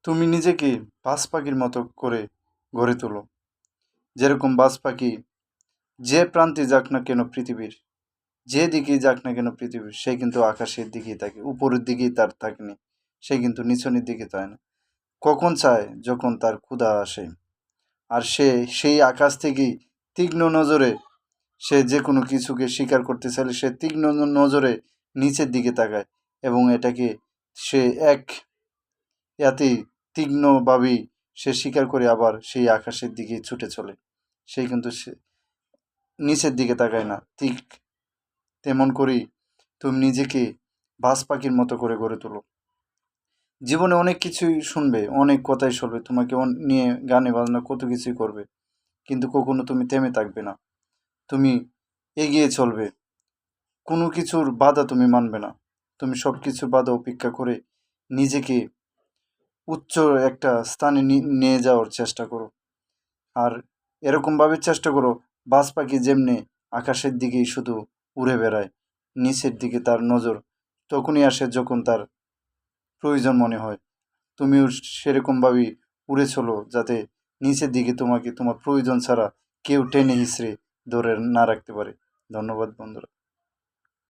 তুমি নিজেকে বাজ পাখির মতো করে গড়ে তোলো। যেরকম বাজ পাখি যে প্রান্তে যাক না কেন পৃথিবীর, যে দিকেই যাক না কেন পৃথিবীর, সে কিন্তু আকাশের দিকেই থাকে, উপরের দিকেই তার থাকেনি। সে কিন্তু নিচনের দিকে চায় না। কখন চায়? যখন তার ক্ষুধা আসে। আর সে সেই আকাশ থেকেই তীক্ষ্ণ নজরে, সে যে কোনো কিছুকে শিকার করতে চাইলে সে তীক্ষ্ণ নজরে নিচের দিকে তাকায় এবং এটাকে সে এক ইয়াতেই তীক্ষ্ণভাবেই সে শিকার করে আবার সেই আকাশের দিকে ছুটে চলে। সে কিন্তু সে নিচের দিকে তাকায় না। ঠিক তেমন করেই তুমি নিজেকে বাজ পাখির মতো করে গড়ে তোলো। জীবনে অনেক কিছুই শুনবে, অনেক কথাই শুনবে, তোমাকে নিয়ে গানে বাজনা কত কিছুই করবে, কিন্তু কখনো তুমি থেমে থাকবে না। তুমি এগিয়ে চলবে, কোনো কিছুর বাধা তুমি মানবে না। তুমি সব কিছুর বাধা উপেক্ষা করে নিজেকে উচ্চ একটা স্থানে নিয়ে যাওয়ার চেষ্টা করো। আর এরকমভাবে চেষ্টা করো, বাজ পাখি যেমনি আকাশের দিকেই শুধু উড়ে বেড়ায়, নিচের দিকে তার নজর তখনই আসে যখন তার প্রয়োজন মনে হয়। তুমিও সেরকমভাবেই উড়ে চলো, যাতে নিচের দিকে তোমাকে তোমার প্রয়োজন ছাড়া কেউ টেনে হিঁচড়ে ধরে না রাখতে পারে। ধন্যবাদ বন্ধুরা।